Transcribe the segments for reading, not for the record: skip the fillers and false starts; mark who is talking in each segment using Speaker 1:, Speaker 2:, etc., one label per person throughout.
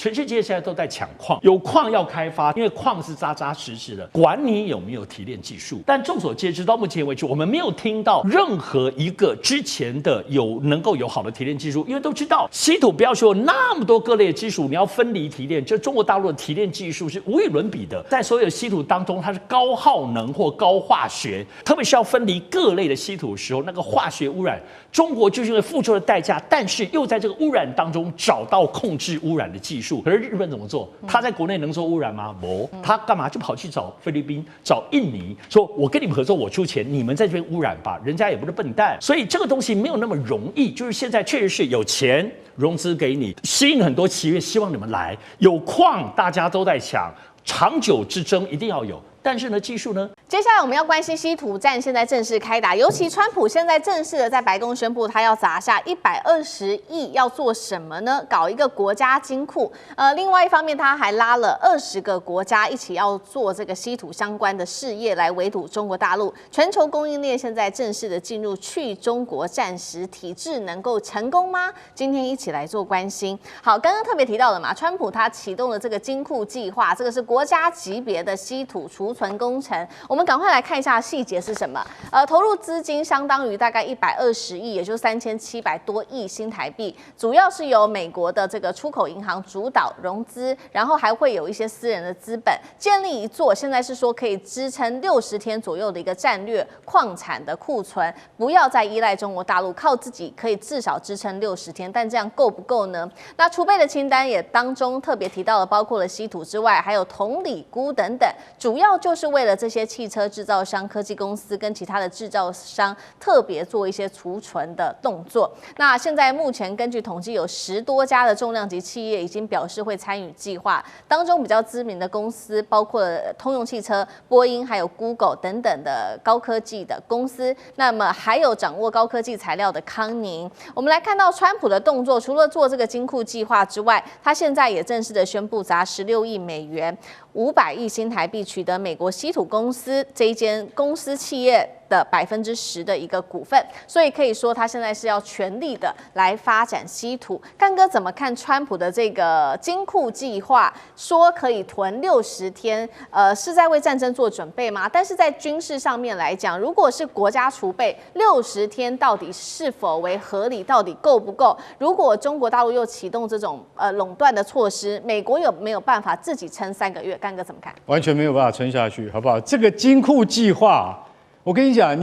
Speaker 1: 全世界现在都在抢矿，有矿要开发，因为矿是扎扎实实的，管你有没有提炼技术。但众所皆知，到目前为止，我们没有听到任何一个之前的能够有好的提炼技术，因为都知道稀土不要说那么多各类的技术，你要分离提炼，这中国大陆的提炼技术是无与伦比的，在所有稀土当中，它是高耗能或高化学，特别是要分离各类的稀土的时候，那个化学污染，中国就是因为付出了代价，但是又在这个污染当中找到控制污染的技术。可是日本怎么做？他在国内能做污染吗？不，他干嘛就跑去找菲律宾、找印尼，说我跟你们合作，我出钱，你们在这边污染吧。人家也不是笨蛋，所以这个东西没有那么容易。就是现在确实是有钱融资给你，吸引很多企业，希望你们来。有矿，大家都在抢，长久之争一定要有。但是呢，技术呢？
Speaker 2: 接下来我们要关心稀土战现在正式开打，尤其川普现在正式的在白宫宣布，他要砸下120亿，要做什么呢？搞一个国家金库。另外一方面，他还拉了20个国家一起要做这个稀土相关的事业，来围堵中国大陆。全球供应链现在正式的进入去中国战时体制，能够成功吗？今天一起来做关心。好，刚刚特别提到的嘛，川普他启动了这个金库计划，这个是国家级别的稀土储存工程。我们赶快来看一下细节是什么。投入资金相当于大概120亿，也就是3700多亿新台币，主要是由美国的这个出口银行主导融资，然后还会有一些私人的资本，建立一座现在是说可以支撑60天左右的一个战略矿产的库存，不要再依赖中国大陆，靠自己可以至少支撑60天，但这样够不够呢？那储备的清单也当中特别提到了，包括了稀土之外，还有铜、锂、钴等等，主要就是为了这些汽车制造商、科技公司跟其他的制造商特别做一些储存的动作。那现在目前根据统计，有10多家的重量级企业已经表示会参与计划，当中比较知名的公司包括了通用汽车、波音还有 Google 等等的高科技的公司，那么还有掌握高科技材料的康宁。我们来看到川普的动作，除了做这个金库计划之外，他现在也正式的宣布砸16亿美元。500亿新台币取得美国稀土公司这一间公司企业的10%的一个股份，所以可以说他现在是要全力的来发展稀土。干哥怎么看川普的这个金库计划？说可以囤60天，是在为战争做准备吗？但是在军事上面来讲，如果是国家储备60天，到底是否为合理？到底够不够？如果中国大陆又启动这种垄断的措施，美国有没有办法自己撑3个月？干哥怎么看？
Speaker 3: 完全没有办法撑下去，好不好？这个金库计划，我跟你讲，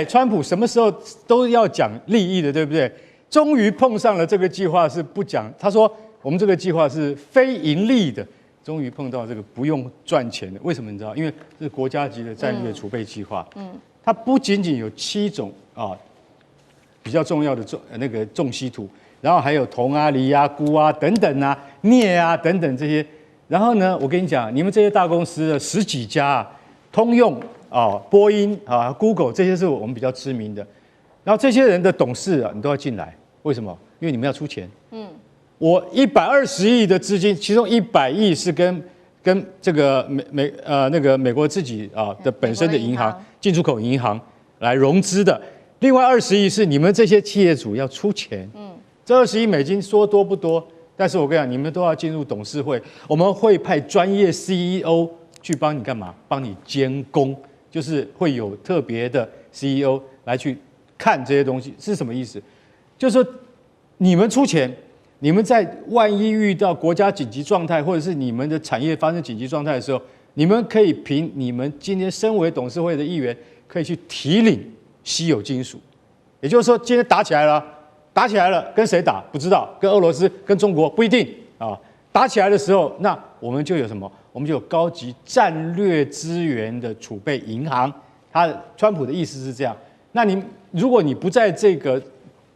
Speaker 3: 川普什么时候都要讲利益的，对不对？终于碰上了这个计划是不讲，他说我们这个计划是非盈利的，终于碰到这个不用赚钱的。为什么你知道？因为这是国家级的战略储备计划，它不仅仅有7种比较重要的重稀土，然后还有铜啊、锂啊、钴啊等等啊、镍啊等等这些。然后呢，我跟你讲，你们这些大公司的10几家通用波音Google 这些是我们比较知名的。然后这些人的董事你都要进来，为什么？因为你们要出钱。我120亿的资金，其中100亿是跟这个美国自己的本身的银行进出口银行来融资的，另外20亿是你们这些企业主要出钱。这20亿美金说多不多？但是我跟你讲，你们都要进入董事会，我们会派专业 CEO 去帮你干嘛？帮你监工，就是会有特别的 CEO 来去看这些东西是什么意思？就是说你们出钱，你们在万一遇到国家紧急状态，或者是你们的产业发生紧急状态的时候，你们可以凭你们今天身为董事会的议员，可以去提领稀有金属。也就是说，今天打起来了，跟谁打不知道，跟俄罗斯、跟中国不一定啊。打起来的时候，那我们就有什么？我们就有高级战略资源的储备银行。川普的意思是这样。那如果你不在这个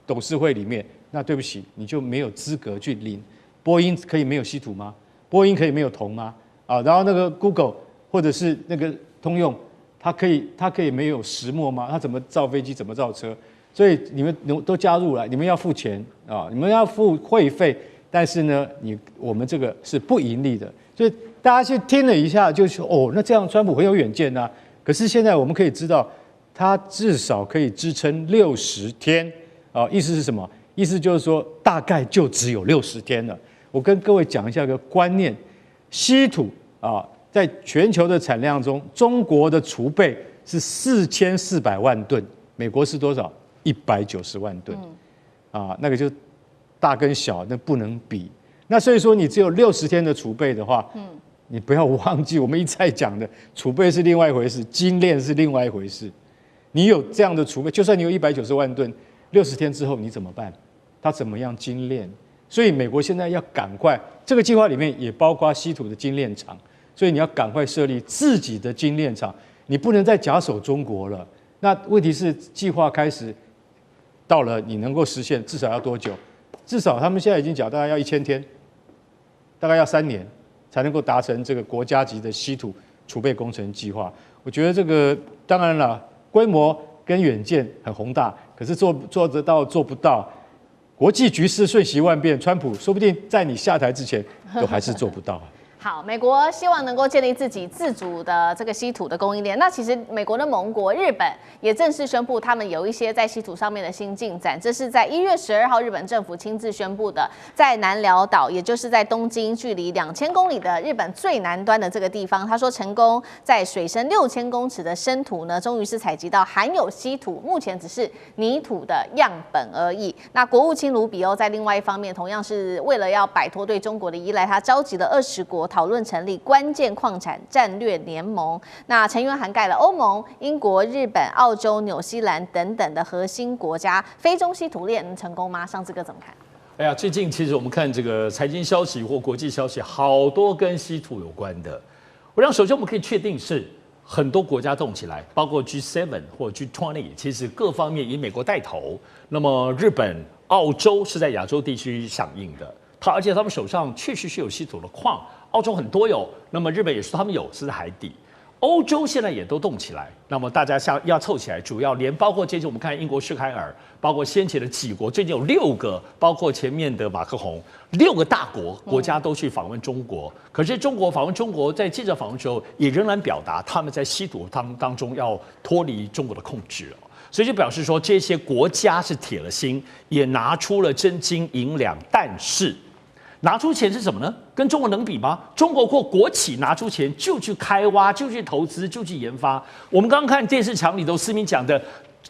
Speaker 3: 董事会里面，那对不起，你就没有资格去领。波音可以没有稀土吗？波音可以没有铜吗？然后那个 Google 或者是那个通用，它可以没有石墨吗？它怎么造飞机？怎么造车？所以你们都加入了，你们要付钱你们要付会费，但是呢，我们这个是不盈利的，所以大家去听了一下，就说那这样川普很有远见啊。可是现在我们可以知道，他至少可以支撑60天意思是什么？意思就是说大概就只有60天了。我跟各位讲一下个观念：稀土啊，在全球的产量中，中国的储备是4400万吨，美国是多少？190万吨。啊，那个就大跟小那不能比。那所以说，你只有60天的储备的话，你不要忘记我们一再讲的，储备是另外一回事，精炼是另外一回事。你有这样的储备，就算你有190万吨，60天之后你怎么办？它怎么样精炼？所以美国现在要赶快，这个计划里面也包括稀土的精炼厂，所以你要赶快设立自己的精炼厂，你不能再假手中国了。那问题是，计划开始到了，你能够实现至少要多久？至少他们现在已经讲，大概要1000天，大概要3年才能够达成这个国家级的稀土储备工程计划。我觉得这个当然了，规模跟远见很宏大，可是做得到做不到，国际局势瞬息万变，川普说不定在你下台之前都还是做不到。
Speaker 2: 好，美国希望能够建立自己自主的这个稀土的供应链。那其实美国的盟国日本也正式宣布，他们有一些在稀土上面的新进展。这是在1月12号，日本政府亲自宣布的，在南辽岛，也就是在东京距离2000公里的日本最南端的这个地方，他说成功在水深6000公尺的深土呢，终于是采集到含有稀土，目前只是泥土的样本而已。那国务卿卢比欧在另外一方面，同样是为了要摆脱对中国的依赖，他召集了20国。讨论成立关键矿产战略联盟，那成员涵盖了欧盟、英国、日本、澳洲、纽西兰等等的核心国家。非中稀土链能成功吗？上次哥怎么看？
Speaker 1: 哎呀，最近其实我们看这个财经消息或国际消息，好多跟稀土有关的。我想首先我们可以确定是很多国家动起来，包括 G7 或 G20， 其实各方面以美国带头。那么日本、澳洲是在亚洲地区响应的，而且他们手上确实是有稀土的矿。澳洲很多有，那么日本也是他们有，是在海底。欧洲现在也都动起来，那么大家要凑起来，主要包括接近我们看英国施凯尔，包括先前的几国，最近有6个，包括前面的马克宏，6个大国家都去访问中国。可是中国访问中国，在记者访问的时候，也仍然表达他们在稀土当中要脱离中国的控制。所以就表示说，这些国家是铁了心，也拿出了真金银两，但是。拿出钱是什么呢？跟中国能比吗？中国或国企拿出钱就去开挖，就去投资，就去研发。我们刚刚看电视墙里头，思明讲的，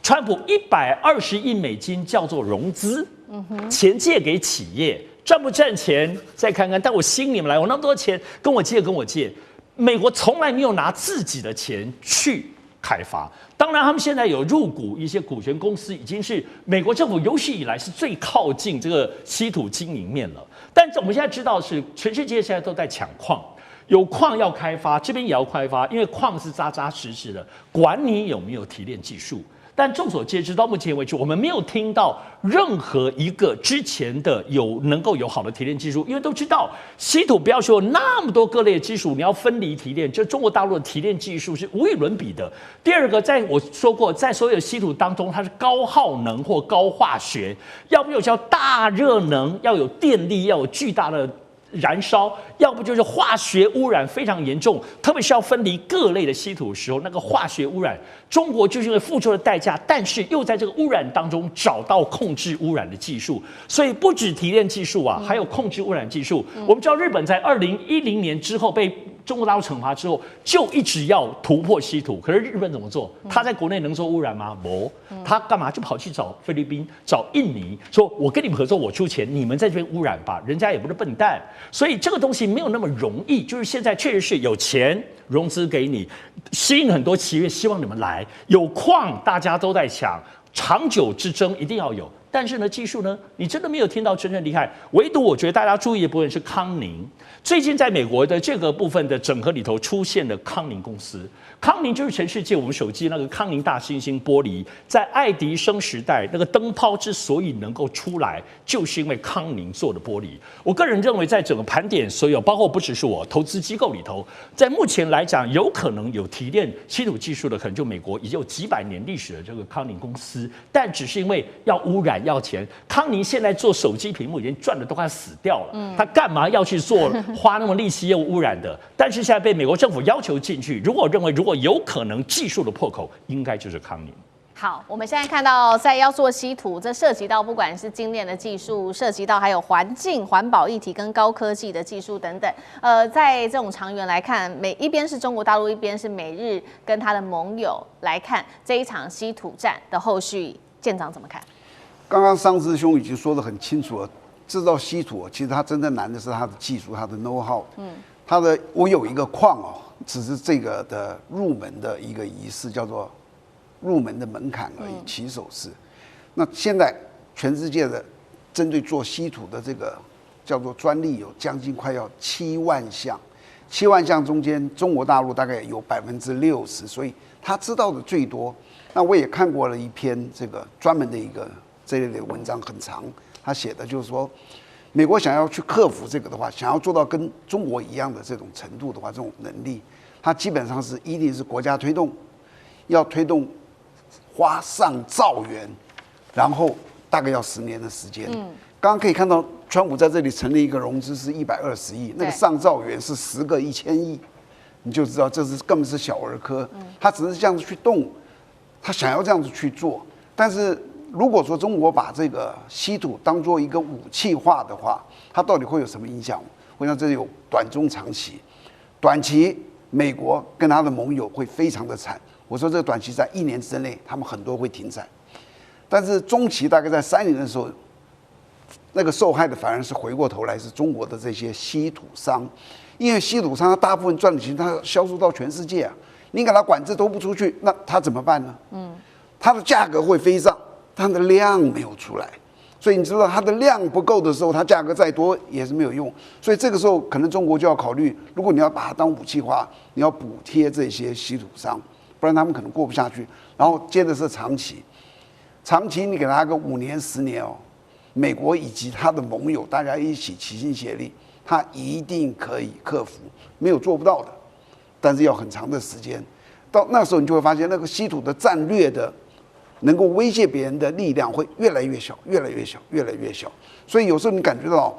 Speaker 1: 川普120亿美金叫做融资，钱借给企业，赚不赚钱再看看。但我吸引你们来，我那么多钱跟我借，美国从来没有拿自己的钱去开发。当然，他们现在有入股一些股权公司，已经是美国政府有史以来是最靠近这个稀土经营面了。但我们现在知道是全世界现在都在抢矿，有矿要开发，这边也要开发，因为矿是扎扎实实的，管你有没有提炼技术。但众所皆知，到目前为止，我们没有听到任何一个之前的能够有好的提炼技术，因为都知道稀土不要说有那么多各类的技术，你要分离提炼，这中国大陆的提炼技术是无与伦比的。第二个，我说过，在所有稀土当中，它是高耗能或高化学，要不叫大热能，要有电力，要有巨大的燃烧，要不就是化学污染非常严重，特别是要分离各类的稀土的时候，那个化学污染，中国就是因为付出了代价，但是又在这个污染当中找到控制污染的技术，所以不止提炼技术啊，还有控制污染技术。我们知道日本在2010年之后被中国大陆惩罚之后，就一直要突破稀土。可是日本怎么做？他在国内能做污染吗？不，他干嘛就跑去找菲律宾、找印尼，说我跟你们合作，我出钱，你们在这边污染吧。人家也不是笨蛋，所以这个东西没有那么容易。就是现在确实是有钱融资给你，吸引很多企业，希望你们来。有矿，大家都在抢，长久之争一定要有。但是呢，技术呢，你真的没有听到真正厉害。唯独我觉得大家注意的部分是康宁。最近在美国的这个部分的整合里头出现了康宁公司。康宁就是全世界我们手机那个康宁大猩猩玻璃，在爱迪生时代那个灯泡之所以能够出来，就是因为康宁做的玻璃。我个人认为，在整个盘点所有，包括不只是我投资机构里头，在目前来讲，有可能有提炼稀土技术的，可能就美国已经有几百年历史的这个康宁公司，但只是因为要污染要钱，康宁现在做手机屏幕已经赚的都快死掉了，他干嘛要去做花那么力气又污染的？但是现在被美国政府要求进去，如果有可能技术的破口，应该就是康宁。
Speaker 2: 好，我们现在看到在要做稀土，这涉及到不管是精炼的技术，涉及到还有环境、环保议题跟高科技的技术等等。在这种长远来看，一边是中国大陆，一边是美日跟他的盟友来看这一场稀土战的后续，舰长怎么看？
Speaker 4: 刚刚桑师兄已经说得很清楚了，制造稀土其实它真正难的是它的技术，它的 know how。我有一个矿哦，只是这个的入门的一个仪式，叫做入门的门槛而已，起手式。那现在全世界的针对做稀土的这个叫做专利有将近快要7万项，7万项中间中国大陆大概有60%，所以他知道的最多。那我也看过了一篇这个专门的一个这类的文章，很长，他写的就是说，美国想要去克服这个的话，想要做到跟中国一样的这种程度的话，这种能力，它基本上是一定是国家推动，要推动。花上兆元，然后大概要10年的时间。刚刚可以看到，川普在这里成立一个融资是120亿，那个上兆元是10个1000亿，你就知道这是根本是小儿科。他只是这样子去动，他想要这样子去做。但是如果说中国把这个稀土当做一个武器化的话，它到底会有什么影响？我想这有短中长期。短期，美国跟他的盟友会非常的惨。我说这个短期在1年之内，他们很多会停产，但是中期大概在3年的时候，那个受害的反而是回过头来是中国的这些稀土商，因为稀土商他大部分赚的钱，他销售到全世界啊，你给他管制都不出去，那他怎么办呢？它的价格会飞上，它的量没有出来，所以你知道它的量不够的时候，它价格再多也是没有用，所以这个时候可能中国就要考虑，如果你要把它当武器化，你要补贴这些稀土商。不然他们可能过不下去。然后接着是长期，长期你给他个5年10年哦，美国以及他的盟友大家一起齐心协力，他一定可以克服，没有做不到的，但是要很长的时间。到那时候你就会发现，那个稀土的战略的能够威胁别人的力量会越来越小，越来越小，越来越小。所以有时候你感觉到，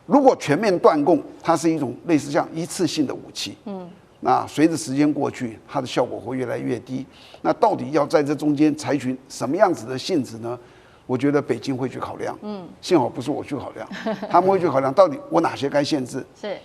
Speaker 4: 如果全面断供，它是一种类似像一次性的武器。那随着时间过去，它的效果会越来越低。那到底要在这中间采取什么样子的性质呢？我觉得北京会去考量。幸好不是我去考量，他们会去考量到底我哪些该限制，
Speaker 2: 是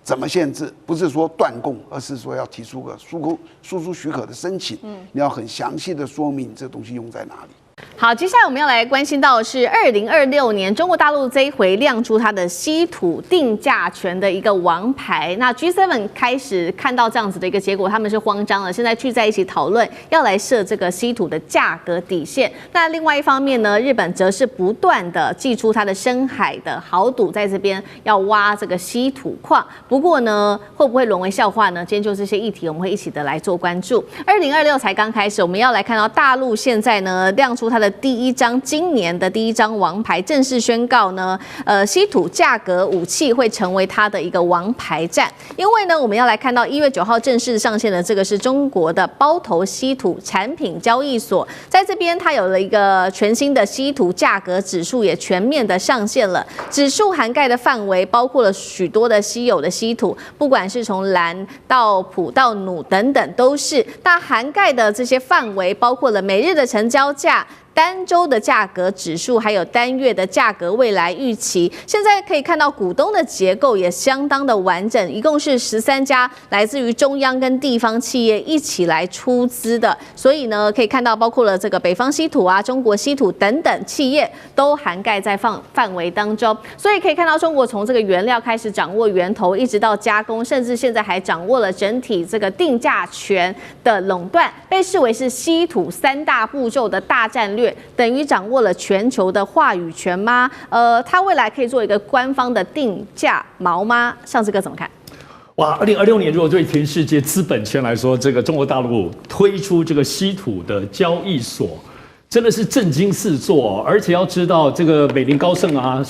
Speaker 4: 怎么限制？不是说断供，而是说要提出个输出许可的申请。你要很详细的说明这东西用在哪里。
Speaker 2: 好，接下来我们要来关心到的是2026年中国大陆这一回亮出它的稀土定价权的一个王牌。那 G7 开始看到这样子的一个结果，他们是慌张了，现在聚在一起讨论要来设这个稀土的价格底线。那另外一方面呢，日本则是不断的祭出它的深海的豪赌，在这边要挖这个稀土矿。不过呢，会不会沦为笑话呢？今天就这些议题，我们会一起的来做关注。2026才刚开始，我们要来看到大陆现在呢亮出它的今年的第一张王牌，正式宣告呢，稀土价格武器会成为它的一个王牌战。因为呢，我们要来看到1月9号正式上线的这个是中国的包头稀土产品交易所，在这边它有了一个全新的稀土价格指数，也全面的上线了。指数涵盖的范围包括了许多的稀有的稀土，不管是从蓝到钋到铼等等都是。那涵盖的这些范围包括了每日的成交价、单周的价格指数，还有单月的价格未来预期。现在可以看到股东的结构也相当的完整，一共是13家来自于中央跟地方企业一起来出资的，所以呢，可以看到包括了这个北方稀土啊、中国稀土等等企业都涵盖在范围当中。所以可以看到，中国从这个原料开始掌握源头，一直到加工，甚至现在还掌握了整体这个定价权的垄断，被视为是稀土3大步骤的大战略。等于掌握了全球的话语权吗？它未来可以做一个官方的定价锚吗？上次哥怎么看？
Speaker 1: 哇，2026年如果对全世界资本圈来说，这个中国大陆推出这个稀土的交易所，真的是震惊四座。而且要知道，这个美林高盛啊、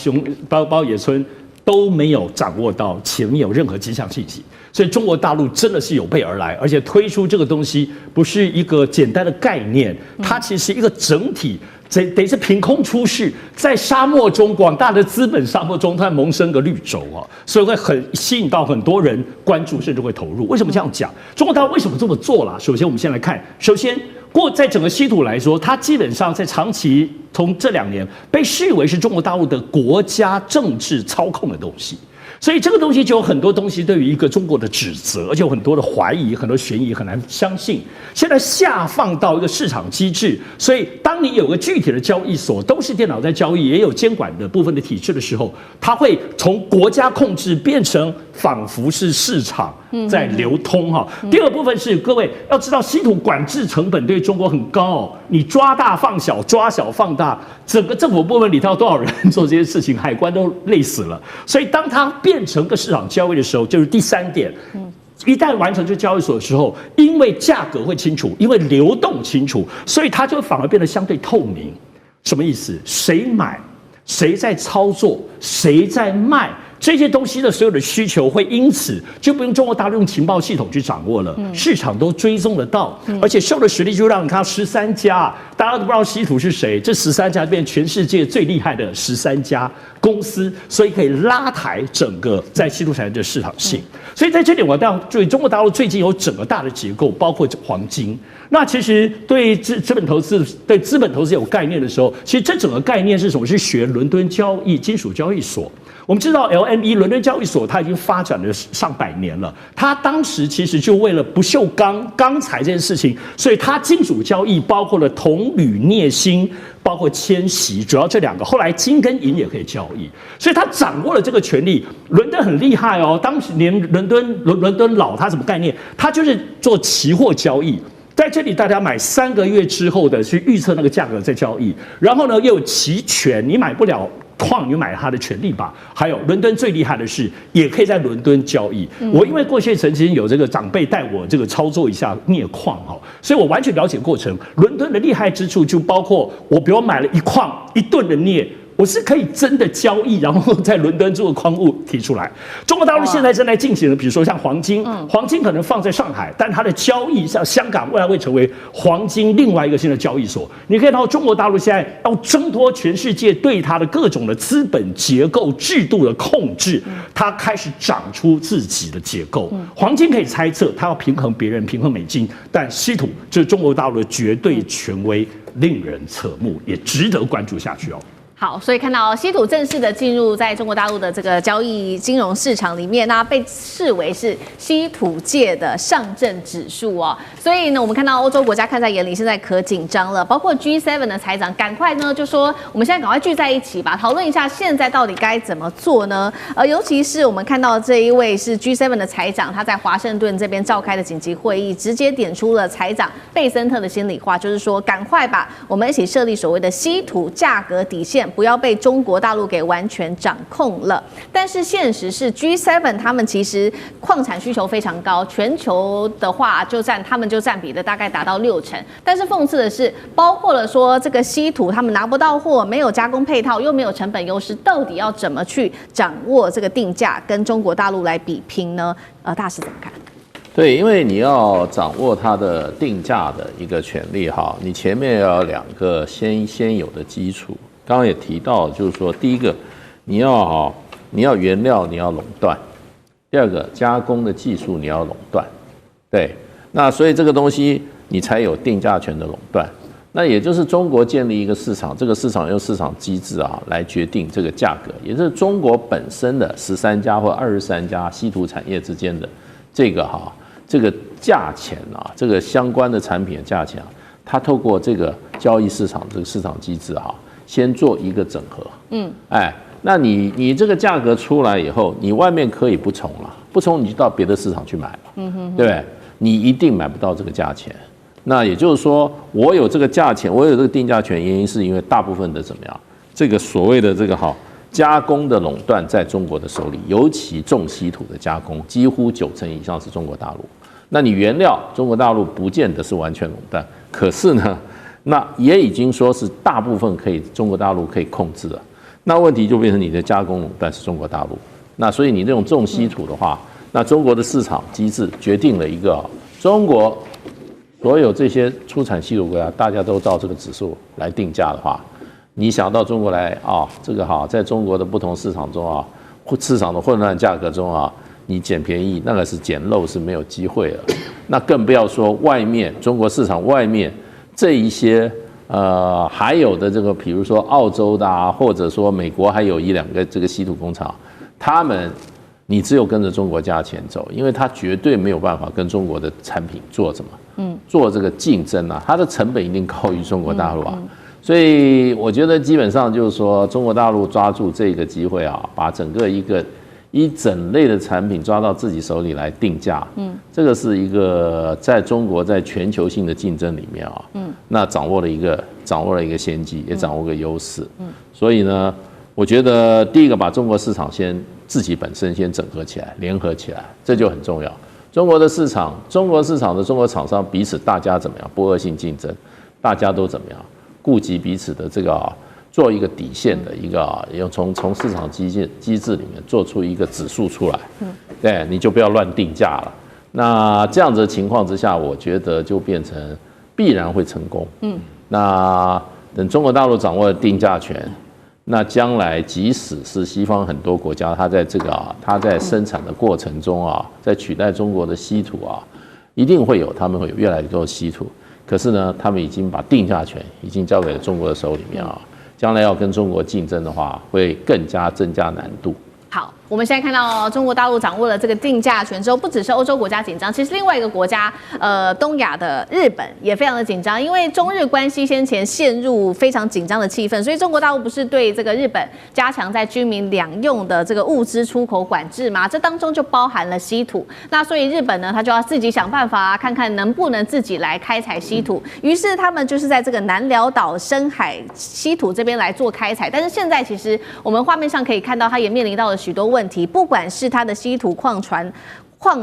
Speaker 1: 包括野村都没有掌握到前面有任何迹象信息。所以中国大陆真的是有备而来，而且推出这个东西不是一个简单的概念，它其实是一个整体这等于是凭空出世，在沙漠中，广大的资本沙漠中，它萌生个绿洲啊，所以会很吸引到很多人关注，甚至会投入。为什么这样讲？中国大陆为什么这么做啦？首先，我们先来看，首先，在整个稀土来说，它基本上在长期从这2年被视为是中国大陆的国家政治操控的东西。所以这个东西就有很多东西对于一个中国的指责，而且有很多的怀疑、很多悬疑，很难相信。现在下放到一个市场机制，所以当你有个具体的交易所，都是电脑在交易，也有监管的部分的体制的时候，它会从国家控制变成仿佛是市场在流通哈。第二部分是各位要知道，稀土管制成本对中国很高哦，你抓大放小，抓小放大，整个政府部门里头有多少人做这些事情，海关都累死了。所以当它变成个市场交易的时候，就是第3点。一旦完成这交易所的时候，因为价格会清楚，因为流动清楚，所以它就反而变得相对透明。什么意思？谁买，谁在操作，谁在卖，这些东西的所有的需求会因此就不用中国大陆用情报系统去掌握了，市场都追踪得到，而且秀的实力就让你看到13家，大家都不知道稀土是谁，这13家变全世界最厉害的13家公司，所以可以拉抬整个在稀土产业的市场性。所以在这里我要注意，中国大陆最近有整个大的结构，包括黄金。那其实对资本投资有概念的时候，其实这整个概念是什么？是学伦敦金属交易所。我们知道 LME 伦敦交易所它已经发展了上百年了，它当时其实就为了不锈钢材这件事情，所以它金属交易包括了铜、铝、镍、锌，包括铅、锡，主要这2个。后来金跟银也可以交易，所以它掌握了这个权利。伦敦很厉害哦，当时连伦敦老它什么概念？它就是做期货交易。在这里，大家买3个月之后的去预测那个价格再交易，然后呢又有期权，你买不了矿，你买它的权利吧。还有伦敦最厉害的是，也可以在伦敦交易。我因为过去曾经有这个长辈带我这个操作一下镍矿哈，所以我完全了解过程。伦敦的厉害之处就包括，我比如买了1吨的镍。我是可以真的交易，然后在伦敦做矿物提出来。中国大陆现在正在进行的，比如说像黄金，黄金可能放在上海，但它的交易像香港未来会成为黄金另外一个新的交易所。你可以看到中国大陆现在要挣脱全世界对它的各种的资本结构制度的控制，它开始长出自己的结构。黄金可以猜测它要平衡别人，平衡美金，但稀土这是中国大陆的绝对权威，令人侧目，也值得关注下去哦。
Speaker 2: 好，所以看到稀土正式的进入在中国大陆的这个交易金融市场里面，那被视为是稀土界的上证指数哦。所以呢，我们看到欧洲国家看在眼里，现在可紧张了。包括 G7 的财长，赶快呢就说，我们现在赶快聚在一起吧，讨论一下现在到底该怎么做呢？尤其是我们看到这一位是 G7 的财长，他在华盛顿这边召开的紧急会议，直接点出了财长贝森特的心里话，就是说，赶快吧，我们一起设立所谓的稀土价格底线。不要被中国大陆给完全掌控了。但是现实是 G7 他们其实矿产需求非常高，全球的话他们就占比的大概达到60%。但是讽刺的是，包括了说这个稀土他们拿不到货，没有加工配套，又没有成本优势，到底要怎么去掌握这个定价，跟中国大陆来比拼呢？大师怎么看？
Speaker 5: 对，因为你要掌握它的定价的一个权利哈，你前面要有2个先有的基础。刚刚也提到，就是说，第一个，你要原料你要垄断；第2个，加工的技术你要垄断。对，那所以这个东西你才有定价权的垄断。那也就是中国建立一个市场，这个市场用市场机制来决定这个价格，也就是中国本身的13家或23家稀土产业之间的这个价钱这个相关的产品的价钱它透过这个交易市场这个市场机制先做一个整合，那你这个价格出来以后，你外面可以不从了，不从你就到别的市场去买了，对不对？你一定买不到这个价钱。那也就是说，我有这个价钱，我有这个定价权，原因是因为大部分的怎么样？这个所谓的这个加工的垄断在中国的手里，尤其重稀土的加工，几乎90%以上是中国大陆。那你原料，中国大陆不见得是完全垄断，可是呢？那也已经说是大部分中国大陆可以控制了，那问题就变成你的加工垄断是中国大陆。那所以你这种重稀土的话，那中国的市场机制决定了一个中国所有这些出产稀土国家，大家都照这个指数来定价的话，你想到中国来啊，这个在中国的不同市场中啊，市场的混乱价格中啊，你捡便宜那个是捡漏是没有机会的。那更不要说外面中国市场外面这一些还有的这个，比如说澳洲的啊，或者说美国还有1、2个这个稀土工厂，他们你只有跟着中国价钱走，因为他绝对没有办法跟中国的产品做什么，做这个竞争啊，它的成本一定高于中国大陆啊。所以我觉得基本上就是说，中国大陆抓住这个机会啊，把整个一整类的产品抓到自己手里来定价，这个是一个在中国在全球性的竞争里面啊，那掌握了一个先机，也掌握个优势，所以呢，我觉得第一个把中国市场自己本身先整合起来，联合起来，这就很重要。中国市场的中国厂商彼此大家怎么样？不恶性竞争，大家都怎么样？顾及彼此的这个做一个底线的一个要从市场机制里面做出一个指数出来，对，你就不要乱定价了。那这样子的情况之下，我觉得就变成必然会成功。那等中国大陆掌握了定价权，那将来即使是西方很多国家，它在生产的过程中啊，在取代中国的稀土啊，一定他们会有越来越多的稀土。可是呢，他们已经把定价权已经交给了中国的手里面啊，将来要跟中国竞争的话，会更加增加难度。
Speaker 2: 好，我们现在看到中国大陆掌握了这个定价权之后，不只是欧洲国家紧张，其实另外一个国家，东亚的日本也非常的紧张，因为中日关系先前陷入非常紧张的气氛，所以中国大陆不是对这个日本加强在居民两用的这个物资出口管制吗？这当中就包含了稀土，那所以日本呢，他就要自己想办法看看能不能自己来开采稀土，于是他们就是在这个南辽岛深海稀土这边来做开采，但是现在其实我们画面上可以看到，它也面临到了许多问题，不管是它的稀土矿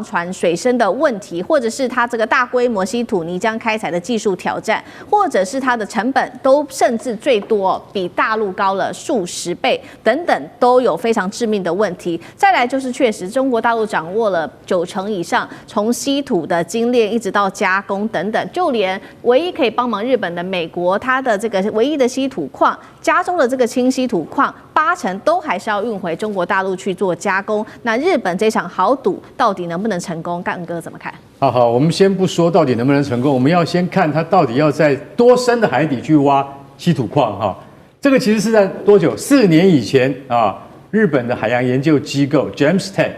Speaker 2: 船水深的问题，或者是它这个大规模稀土泥浆开采的技术挑战，或者是它的成本都甚至最多比大陆高了数十倍等等，都有非常致命的问题。再来就是确实中国大陆掌握了90%以上，从稀土的精炼一直到加工等等，就连唯一可以帮忙日本的美国，它的这个唯一的稀土矿加州的这个轻稀土矿80%都还是要运回中国大陆去做加工。那日本这场豪赌到底能不能成功？干哥怎么看？
Speaker 3: 好，我们先不说到底能不能成功，我们要先看它到底要在多深的海底去挖稀土矿哈。这个其实是在多久？4年以前啊，日本的海洋研究机构 JAMSTEC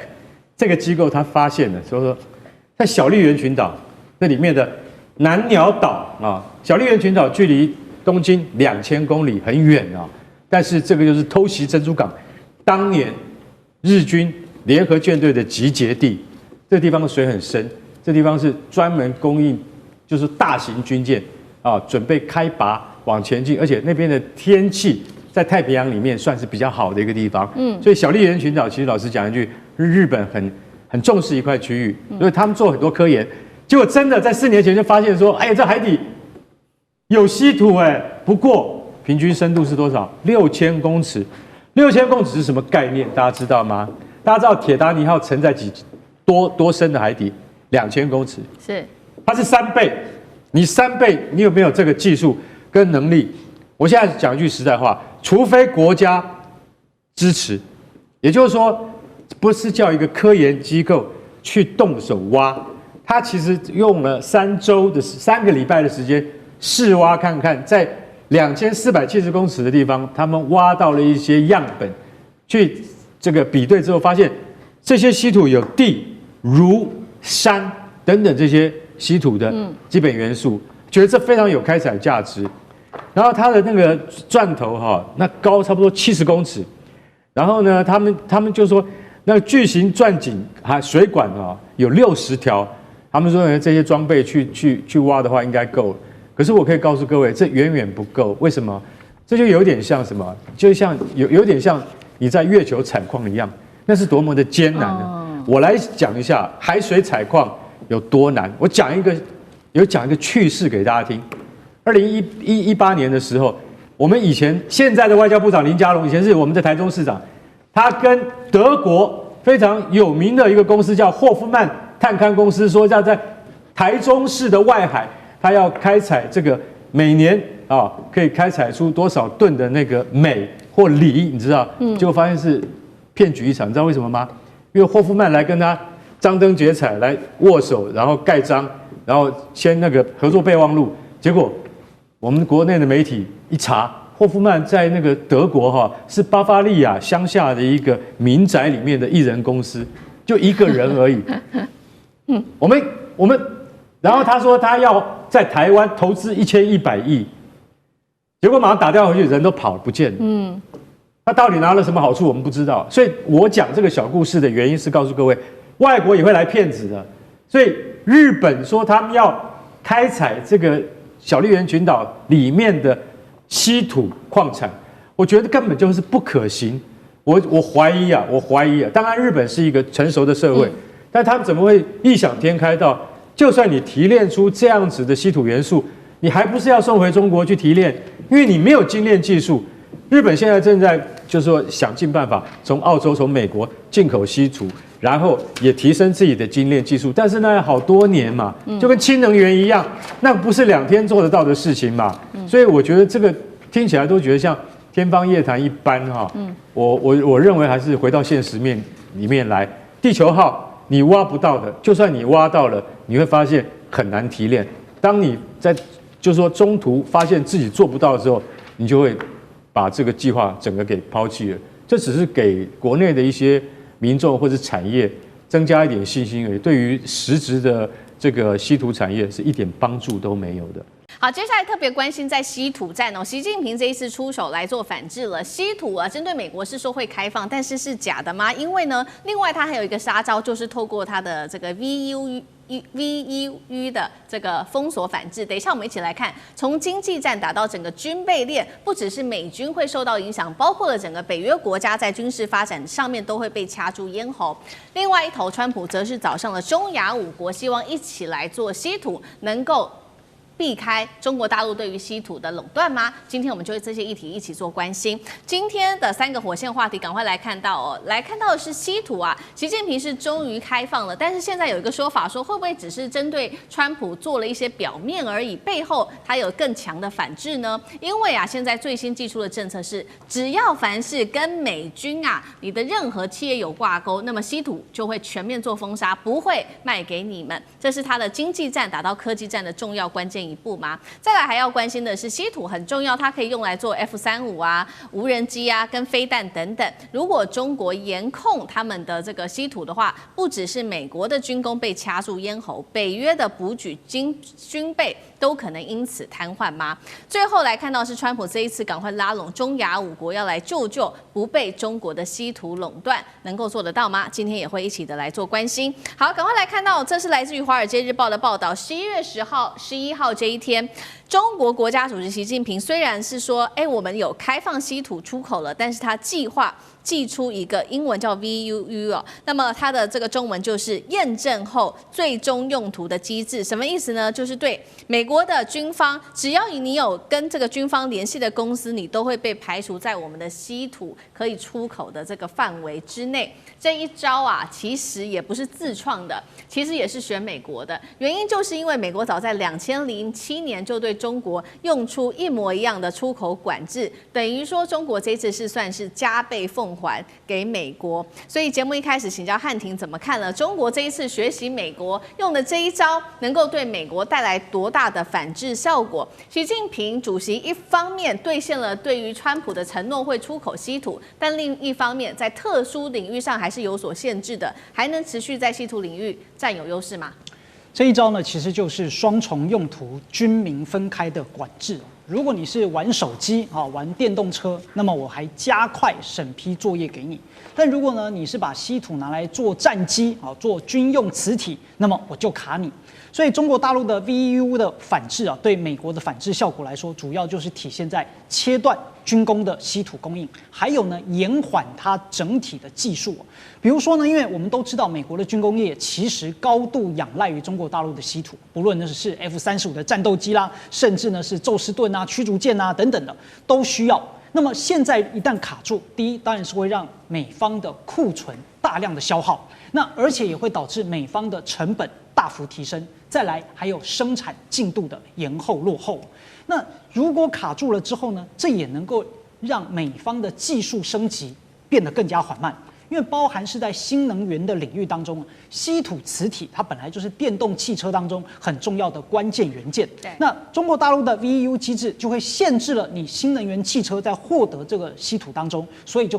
Speaker 3: 这个机构它发现了，说在小笠原群岛那里面的南鸟岛啊，小笠原群岛距离东京2000公里，很远啊。但是这个就是偷袭珍珠港当年日军联合舰队的集结地，这个地方的水很深，这地方是专门供应就是大型军舰啊，准备开拔往前进，而且那边的天气在太平洋里面算是比较好的一个地方。所以小笠原群岛其实老实讲一句，日本很重视一块区域，所以他们做很多科研，结果真的在4年前就发现说，哎呀，这海底有稀土不过平均深度是多少？6000公尺。6000公尺是什么概念？大家知道吗？大家知道铁达尼号沉在多深的海底？2000公尺。
Speaker 2: 是，
Speaker 3: 它是3倍。你3倍，你有没有这个技术跟能力？我现在讲一句实在话，除非国家支持，也就是说，不是叫一个科研机构去动手挖，它其实用了3个礼拜的时间试挖看看，在2470公尺的地方，他们挖到了一些样本，去这个比对之后，发现这些稀土有地、如、山等等这些稀土的基本元素，觉得这非常有开采价值。然后它的那个钻头那高差不多70公尺，然后呢，他们就说那个巨型钻井水管有60条，他们说这些装备去挖的话应该够了。可是我可以告诉各位，这远远不够。为什么？这就有点像什么？就像有点像你在月球采矿一样，那是多么的艰难呢？我来讲一下海水采矿有多难。我讲一个趣事给大家听。2018年的时候，我们现在的外交部长林佳龙，以前是我们的台中市长，他跟德国非常有名的一个公司叫霍夫曼探勘公司，说要在台中市的外海。他要开采这个每年啊，可以开采出多少吨的那个镁或锂，你知道？结果发现是骗局一场，你知道为什么吗？因为霍夫曼来跟他张灯结彩来握手，然后盖章，然后签那个合作备忘录，结果我们国内的媒体一查，霍夫曼在那个德国是巴伐利亚乡下的一个民宅里面的一人公司，就一个人而已。我们，然后他说他要在台湾投资1100亿，结果马上打电话回去，人都跑了不见了。他到底拿了什么好处，我们不知道。所以我讲这个小故事的原因是告诉各位，外国也会来骗子的。所以日本说他们要开采这个小笠原群岛里面的稀土矿产，我觉得根本就是不可行。我怀疑啊，当然日本是一个成熟的社会，但他们怎么会异想天开到，就算你提炼出这样子的稀土元素，你还不是要送回中国去提炼？因为你没有精炼技术。日本现在正在就是说想尽办法从澳洲、从美国进口稀土，然后也提升自己的精炼技术，但是那要好多年嘛，就跟氢能源一样，那不是2天做得到的事情嘛。所以我觉得这个听起来都觉得像天方夜谭一般哈。我认为还是回到现实面里面来。地球号你挖不到的，就算你挖到了，你会发现很难提炼。当你在就是说中途发现自己做不到的时候，你就会把这个计划整个给抛弃了。这只是给国内的一些民众或者产业增加一点信心而已，对于实质的这个稀土产业是一点帮助都没有的。
Speaker 2: 好，接下来特别关心在稀土战哦，习近平这一次出手来做反制了。稀土啊，针对美国是说会开放，但是假的吗？因为呢，另外他还有一个杀招，就是透过他的这个 VEU 的这个封锁反制。等一下我们一起来看，从经济战打到整个军备链，不只是美军会受到影响，包括了整个北约国家在军事发展上面都会被掐住咽喉。另外一头，川普则是找上了中亚5国，希望一起来做稀土，能够避开中国大陆对于稀土的垄断吗？今天我们就这些议题一起做关心。今天的3个火线话题，赶快来看到哦。来看到的是稀土啊，习近平是终于开放了，但是现在有一个说法说，会不会只是针对川普做了一些表面而已，背后他有更强的反制呢？因为啊，现在最新寄出的政策是，只要凡是跟美军啊你的任何企业有挂钩，那么稀土就会全面做封杀，不会卖给你们。这是他的经济战打到科技战的重要关键一步吗？再来还要关心的是，稀土很重要，它可以用来做 F-35啊、无人机啊、跟飞弹等等。如果中国严控他们的这个稀土的话，不只是美国的军工被掐住咽喉，北约的补给军备都可能因此瘫痪吗？最后来看到是川普这一次赶快拉拢中亚5国，要来救不被中国的稀土垄断，能够做得到吗？今天也会一起的来做关心。好，赶快来看到，这是来自于《华尔街日报》的报道，11月10号、11号这一天。中国国家主席习近平虽然是说，我们有开放稀土出口了，但是他计划寄出一个英文叫 VEU 哦，那么它的这个中文就是验证后最终用途的机制，什么意思呢？就是对美国的军方，只要你有跟这个军方联系的公司，你都会被排除在我们的稀土可以出口的这个范围之内。这一招啊，其实也不是自创的，其实也是学美国的。原因就是因为美国早在2007年就对中国用出一模一样的出口管制，等于说中国这次是算是加倍奉还给美国。所以节目一开始请教汉庭怎么看了中国这一次学习美国用的这一招，能够对美国带来多大的反制效果？习近平主席一方面兑现了对于川普的承诺会出口稀土，但另一方面在特殊领域上还是有所限制的，还能持续在稀土领域占有优势吗？
Speaker 6: 这一招呢，其实就是双重用途、军民分开的管制。如果你是玩手机玩电动车，那么我还加快审批作业给你。但如果呢，你是把稀土拿来做战机做军用磁体，那么我就卡你。所以中国大陆的 VEU 的反制对美国的反制效果来说，主要就是体现在切断军工的稀土供应，还有呢延缓它整体的技术。比如说呢，因为我们都知道美国的军工业其实高度仰赖于中国大陆的稀土，不论是 F-35的战斗机啦，甚至呢是宙斯盾啊、驱逐舰啊等等的都需要。那么现在一旦卡住，第一当然是会让美方的库存大量的消耗，那而且也会导致美方的成本大幅提升，再来还有生产进度的延后落后。那如果卡住了之后呢，这也能够让美方的技术升级变得更加缓慢。因为包含是在新能源的领域当中，稀土磁体它本来就是电动汽车当中很重要的关键元件。那中国大陆的 VEU 机制就会限制了你新能源汽车在获得这个稀土当中，所以就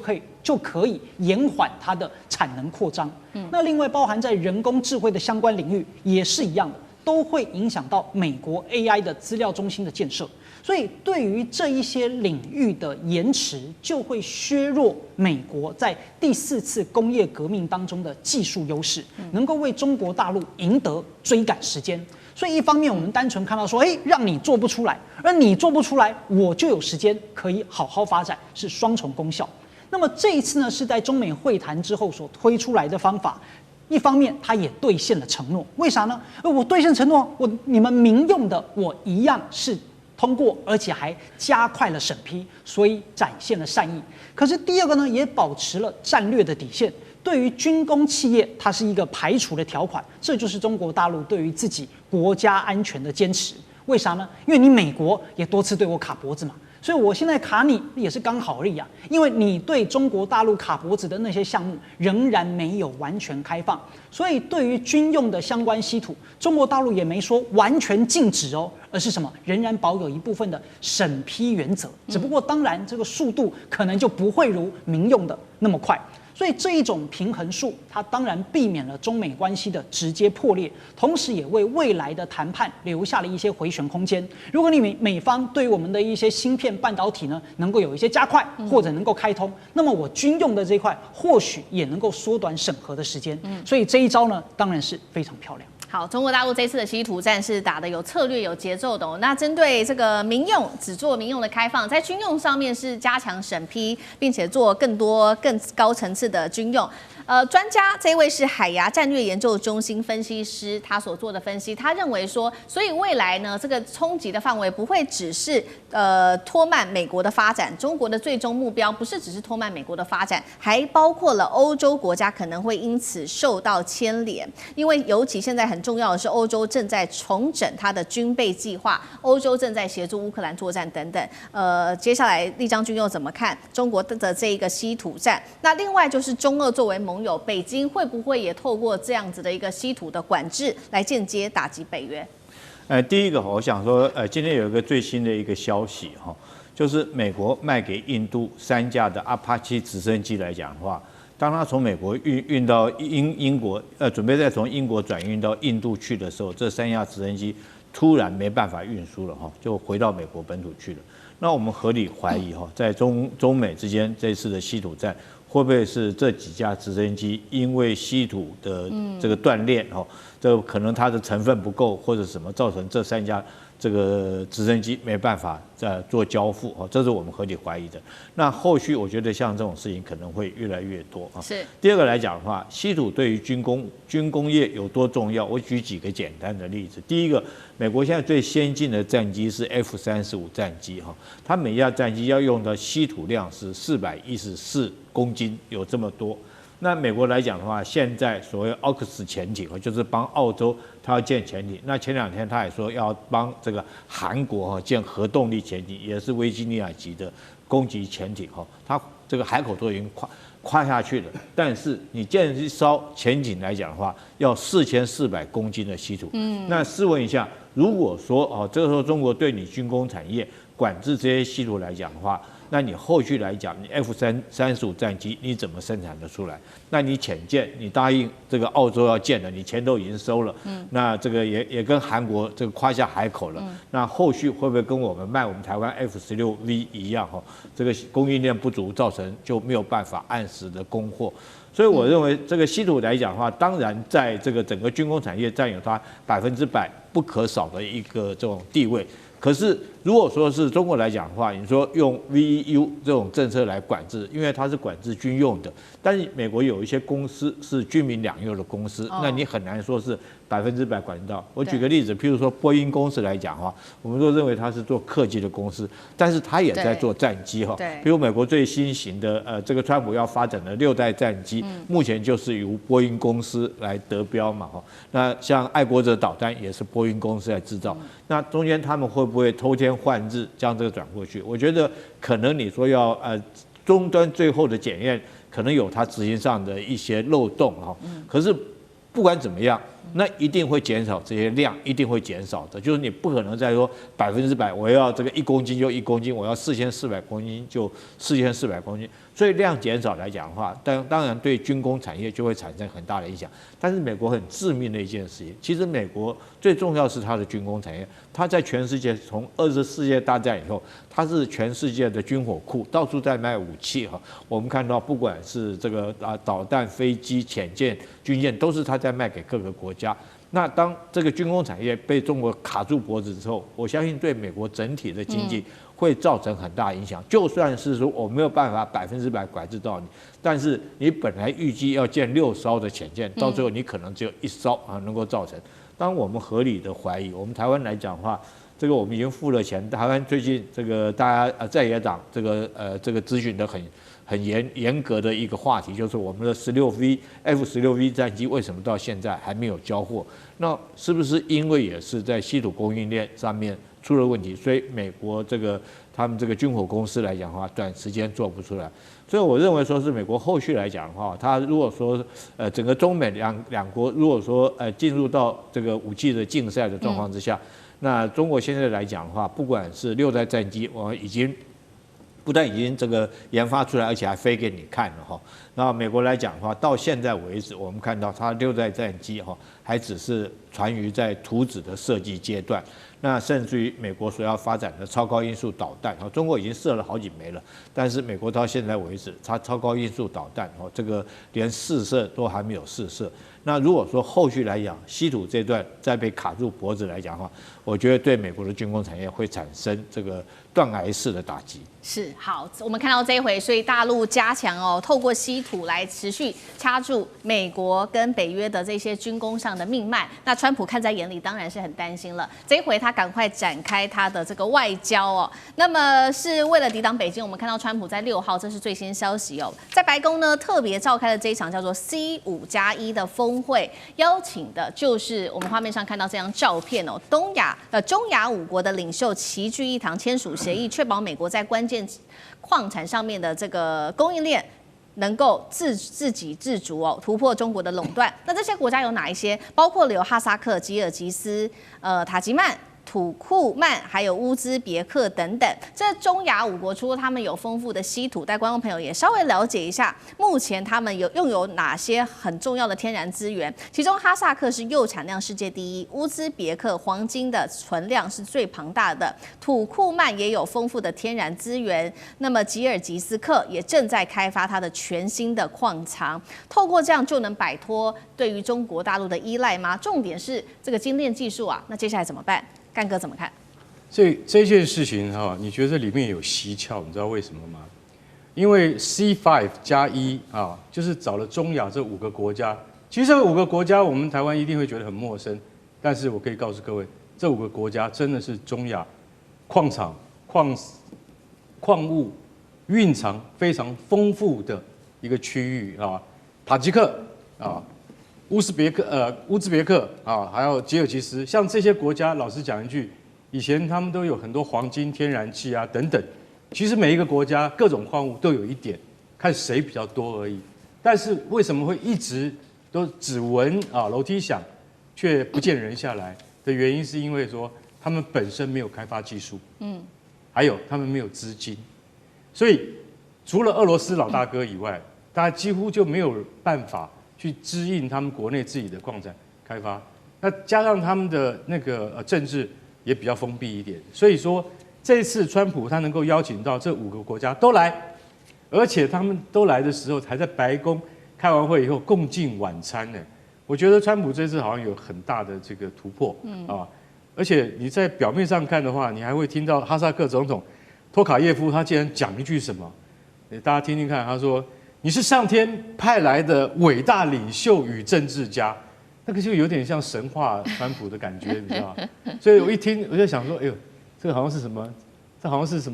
Speaker 6: 可以延缓它的产能扩张。那另外包含在人工智慧的相关领域也是一样的，都会影响到美国 AI 的资料中心的建设。所以，对于这一些领域的延迟，就会削弱美国在第4次工业革命当中的技术优势，能够为中国大陆赢得追赶时间。所以，一方面我们单纯看到说，让你做不出来，而你做不出来，我就有时间可以好好发展，是双重功效。那么这一次呢，是在中美会谈之后所推出来的方法。一方面，它也兑现了承诺，为啥呢？我兑现承诺，你们民用的，我一样是通过，而且还加快了审批，所以展现了善意。可是第二个呢，也保持了战略的底线。对于军工企业，它是一个排除的条款，这就是中国大陆对于自己国家安全的坚持。为啥呢？因为你美国也多次对我卡脖子嘛。所以我现在卡你也是刚好而已啊，因为你对中国大陆卡脖子的那些项目仍然没有完全开放，所以对于军用的相关稀土，中国大陆也没说完全禁止哦，而是什么？仍然保有一部分的审批原则，只不过当然这个速度可能就不会如民用的那么快。所以这一种平衡术，它当然避免了中美关系的直接破裂，同时也为未来的谈判留下了一些回旋空间。如果你美方对于我们的一些芯片半导体呢，能够有一些加快或者能够开通，那么我军用的这一块或许也能够缩短审核的时间。所以这一招呢，当然是非常漂亮。
Speaker 2: 好，中国大陆这次的稀土战是打得有策略、有节奏的哦。那针对这个民用，只做民用的开放，在军用上面是加强审批，并且做更多更高层次的军用。专家这位是海牙战略研究中心分析师，他所做的分析，他认为说，所以未来呢，这个冲击的范围不会只是拖慢美国的发展，中国的最终目标不是只是拖慢美国的发展，还包括了欧洲国家可能会因此受到牵连，因为尤其现在很重要的是，欧洲正在重整它的军备计划，欧洲正在协助乌克兰作战等等。接下来立章君又怎么看中国的这一个稀土战？那另外就是中俄作为盟友，北京会不会也透过这样子的一个稀土的管制来间接打击北约？
Speaker 3: 第一个我想说，今天有一个最新的一个消息哈，就是美国卖给印度3架的阿帕奇直升机来讲的话，当他从美国运到英国，准备再从英国转运到印度去的时候，这3架直升机突然没办法运输了哈，就回到美国本土去了。那我们合理怀疑哈，在中美之间这次的稀土战，会不会是这几架直升机因为稀土的这个锻炼哈，这可能它的成分不够或者什么，造成这3架这个直升机没办法再做交付哈，这是我们合理怀疑的。那后续我觉得像这种事情可能会越来越多啊。
Speaker 2: 是。
Speaker 3: 第二个来讲的话，稀土对于军工业有多重要？我举几个简单的例子。第一个，美国现在最先进的战机是 F-35战机哈，它每架战机要用的稀土量是414公斤，有这么多。那美国来讲的话，现在所谓 AUKUS 潜艇，就是帮澳洲它要建潜艇。那前2天他也说要帮这个韩国建核动力潜艇，也是维吉尼亚级的攻击潜艇哈，它这个海口都已经跨下去了。但是你建一艘潜艇来讲的话，要4400公斤的稀土。那试问一下，如果说这个时候中国对你军工产业管制这些稀土来讲的话，那你后续来讲，你 F-35战机你怎么生产得出来？那你潜舰，你答应这个澳洲要建了，你钱都已经收了，那这个也跟韩国这个跨下海口了，那后续会不会跟我们卖我们台湾 F-16V 一样哈？这个供应链不足，造成就没有办法按时的供货。所以我认为这个稀土来讲的话，当然在这个整个军工产业占有它100%不可少的一个这种地位。
Speaker 5: 可是如果说是中国来讲的话，你说用 VEU 这种政策来管制，因为它是管制军用的，但是美国有一些公司是军民两用的公司，那你很难说是100%管到。我举个例子，譬如说波音公司来讲的话，我们都认为它是做客机的公司，但是它也在做战机哈。比如美国最新型的这个川普要发展的6代战机，目前就是由波音公司来得标嘛哈。那像爱国者导弹也是波音公司来制造，那中间他们会不会偷天换日将这个转过去？我觉得可能你说要终端最后的检验，可能有它执行上的一些漏洞哈。可是不管怎么样，那一定会减少这些量，一定会减少的。就是你不可能再说100%，我要这个1公斤就1公斤，我要4400公斤就4400公斤。所以量减少来讲的话，当然对军工产业就会产生很大的影响。但是美国很致命的一件事情，其实美国最重要是它的军工产业，它在全世界从2次世界大战以后，它是全世界的军火库，到处在卖武器哈。我们看到不管是这个导弹、飞机、潜舰、军舰，都是它在卖给各个国家。那当这个军工产业被中国卡住脖子之后，我相信对美国整体的经济会造成很大影响。就算是说我没有办法100%管制到你，但是你本来预计要建6艘的潜舰，到最后你可能只有1艘能够造成。当我们合理的怀疑，我们台湾来讲的话，这个我们已经付了钱。台湾最近这个大家在野党这个咨询的很严格的一个话题，就是我们的F-16V 战机为什么到现在还没有交货？那是不是因为也是在稀土供应链上面出了问题，所以美国他们这个军火公司来讲的话，短时间做不出来？所以我认为说是美国后续来讲的话，它如果说整个中美两国如果说进入到这个武器的竞赛的状况之下，那中国现在来讲的话，不管是6代战机，我不但已经这个研发出来，而且还飞给你看了哈。那美国来讲的话，到现在为止，我们看到它6代战机哈，还只是传于在图纸的设计阶段。那甚至于美国所要发展的超高音速导弹，中国已经射了好几枚了，但是美国到现在为止，它超高音速导弹这个连试射都还没有试射。那如果说后续来讲，稀土这段再被卡住脖子来讲的话，我觉得对美国的军工产业会产生这个断崖式的打击。
Speaker 2: 是好，我们看到这一回，所以大陆加强透过稀土来持续掐住美国跟北约的这些军工上的命脉。那川普看在眼里，当然是很担心了。这一回他赶快展开他的这个外交那么是为了抵挡北京，我们看到川普在6号，这是最新消息在白宫呢特别召开了这一场叫做 C5+1 的峰会，邀请的就是我们画面上看到这张照片中亚5国的领袖齐聚一堂，签署协议，确保美国在关键矿产上面的这个供应链能够自给自足突破中国的垄断。那这些国家有哪一些？包括了有哈萨克、吉尔吉斯、塔吉曼、土库曼，还有乌兹别克等等。这中亚5国除了他们有丰富的稀土，带观众朋友也稍微了解一下，目前他们拥有哪些很重要的天然资源。其中哈萨克是铀产量世界第一，乌兹别克黄金的存量是最庞大的，土库曼也有丰富的天然资源。那么吉尔吉斯克也正在开发它的全新的矿藏，透过这样就能摆脱对于中国大陆的依赖吗？重点是这个精炼技术那接下来怎么办？干哥怎么看？
Speaker 3: 所以这件事情你觉得里面有蹊跷，你知道为什么吗？因为 C5+1就是找了中亚这5个国家。其实这5个国家，我们台湾一定会觉得很陌生，但是我可以告诉各位，这5个国家真的是中亚矿场、矿物蕴藏非常丰富的一个区域塔吉克乌兹别克还有吉尔吉斯，像这些国家，老实讲一句，以前他们都有很多黄金、天然气等等。其实每一个国家各种矿物都有一点，看谁比较多而已。但是为什么会一直都只闻楼梯响，却不见人下来的原因，是因为说他们本身没有开发技术，还有他们没有资金，所以除了俄罗斯老大哥以外，大家几乎就没有办法去支应他们国内自己的矿产开发，那加上他们的那个政治也比较封闭一点，所以说这次川普他能够邀请到这5个国家都来，而且他们都来的时候还在白宫开完会以后共进晚餐呢。我觉得川普这次好像有很大的这个突破而且你在表面上看的话，你还会听到哈萨克总统托卡耶夫他竟然讲一句什么？大家听听看，他说：“你是上天派来的伟大领袖与政治家。”那个就有点像神话川普的感觉，你知道吗？所以我一听我就想说，哎呦，这个好像是什么？这好像是什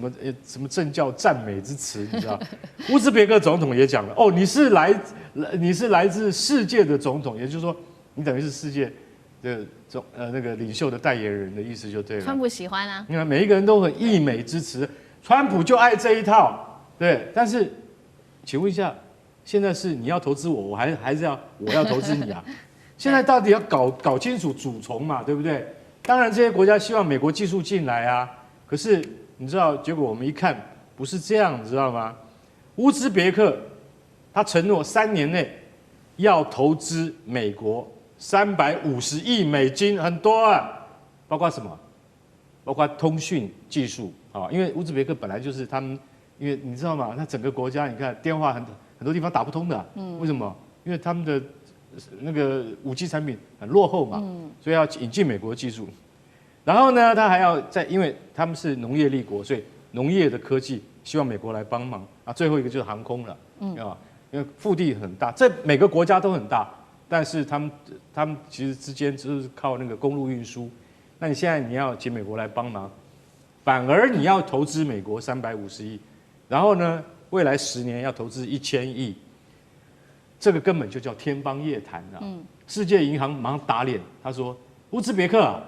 Speaker 3: 么政教赞美之词，你知道？乌兹别克总统也讲了，哦，你是来自世界的总统，也就是说，你等于是世界的那个领袖的代言人的意思就对了。
Speaker 2: 川普喜欢啊，
Speaker 3: 你看每一个人都很溢美之词，川普就爱这一套，对。但是，请问一下，现在是你要投资我，我还是我要投资你啊？现在到底要搞清楚主从嘛，对不对？当然，这些国家希望美国技术进来啊，可是你知道，结果我们一看不是这样，你知道吗？乌兹别克他承诺3年内要投资美国350亿美金，很多啊，包括什么？包括通讯技术啊，因为乌兹别克本来就是他们，因为你知道吗？它整个国家你看电话很多地方打不通的，为什么？因为他们的那个5G 产品很落后嘛，所以要引进美国技术。然后呢，他还要因为他们是农业立国，所以农业的科技希望美国来帮忙啊。最后一个就是航空了，因为腹地很大，这每个国家都很大，但是他们其实之间只是靠那个公路运输。那你现在你要请美国来帮忙，反而你要投资美国350亿，然后呢，未来10年要投资1000亿。这个根本就叫天方夜谭啊！世界银行马上打脸，他说：“乌兹别克啊，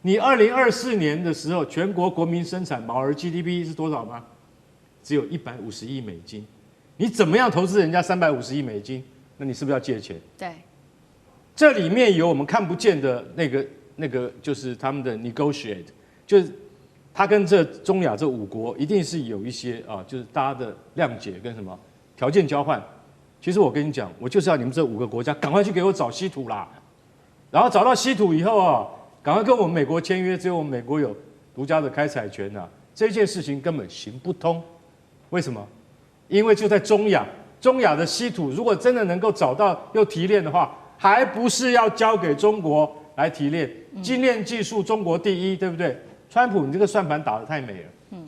Speaker 3: 你2024年的时候，全国国民生产毛额 GDP 是多少吗？只有150亿美金。你怎么样投资人家350亿美金？那你是不是要借钱？
Speaker 2: 对，
Speaker 3: 这里面有我们看不见的那个，就是他们的 negotiate， 就是他跟这中亚这5国一定是有一些啊，就是大家的谅解跟什么条件交换。”其实我跟你讲，我就是要你们这5个国家赶快去给我找稀土啦，然后找到稀土以后啊，赶快跟我们美国签约，只有我们美国有独家的开采权啊。这件事情根本行不通，为什么？因为就在中亚的稀土，如果真的能够找到又提炼的话，还不是要交给中国来提炼？精炼技术中国第一，对不对？川普，你这个算盘打得太美了。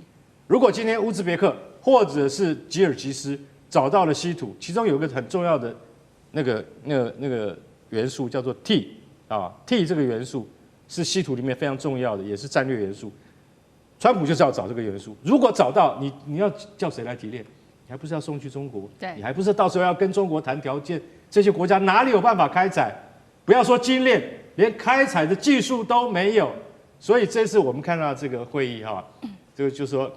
Speaker 3: 如果今天乌兹别克或者是吉尔吉斯找到了稀土，其中有一个很重要的那个元素叫做 T 啊 ，T 这个元素是稀土里面非常重要的，也是战略元素。川普就是要找这个元素，如果找到，你要叫谁来提炼？你还不是要送去中国？
Speaker 2: 对，
Speaker 3: 你还不是到时候要跟中国谈条件？这些国家哪里有办法开采？不要说精炼，连开采的技术都没有。所以这次我们看到这个会议哈，这个就是说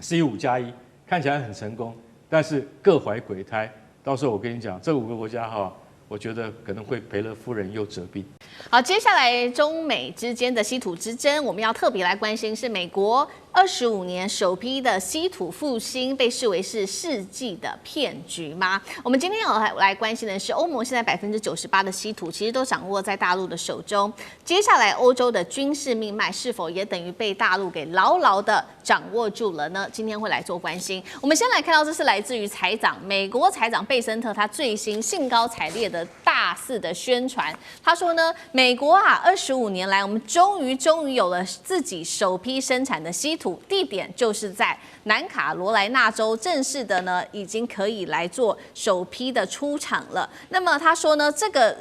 Speaker 3: C5+1看起来很成功。但是各怀鬼胎，到时候我跟你讲，这5个国家哈，我觉得可能会赔了夫人又折兵。
Speaker 2: 好，接下来中美之间的稀土之争，我们要特别来关心是美国25年首批的稀土复兴，被视为是世纪的骗局吗？我们今天要来关心的是，欧盟现在98%的稀土其实都掌握在大陆的手中，接下来欧洲的军事命脉是否也等于被大陆给牢牢的掌握住了呢？今天会来做关心。我们先来看到，这是来自于财长美国财长贝森特他最新兴高采烈的大肆的宣传。他说呢，美国啊，25年来我们终于有了自己首批生产的稀土，地点就是在南卡罗来纳州，正式的呢已经可以来做首批的出厂了。那么他说呢，这个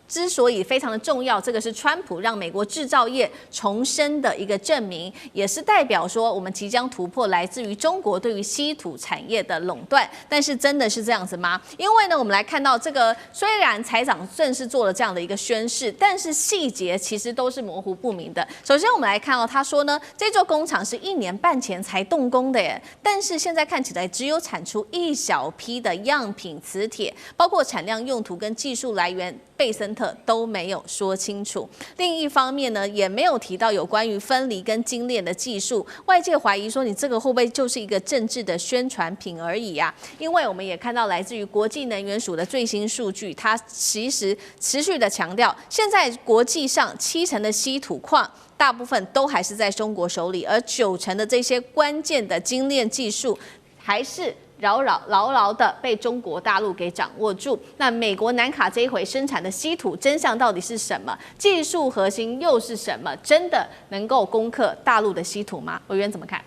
Speaker 2: 之所以非常的重要，这个是川普让美国制造业重生的一个证明，也是代表说我们即将突破来自于中国对于稀土产业的垄断。但是真的是这样子吗？因为呢，我们来看到这个，虽然财长正式做了这样的一个宣示，但是细节其实都是模糊不明的。首先我们来看到，他说呢，这座工厂是1年半前才动工的耶，但是现在看起来只有产出一小批的样品磁铁，包括产量、用途跟技术来源，贝森特都没有说清楚。另一方面呢，也没有提到有关于分离跟精炼的技术。外界怀疑说，你这个会不会就是一个政治的宣传品而已啊？因为我们也看到来自于国际能源署的最新数据，它其实持续的强调，现在国际上70%的稀土矿大部分都还是在中国手里，而90%的这些关键的精炼技术还是牢牢的被中国大陆给掌握住。那美国南卡这一回生产的稀土真相到底是什么？技术核心又是什么？真的能够攻克大陆的稀土吗？委员怎么看？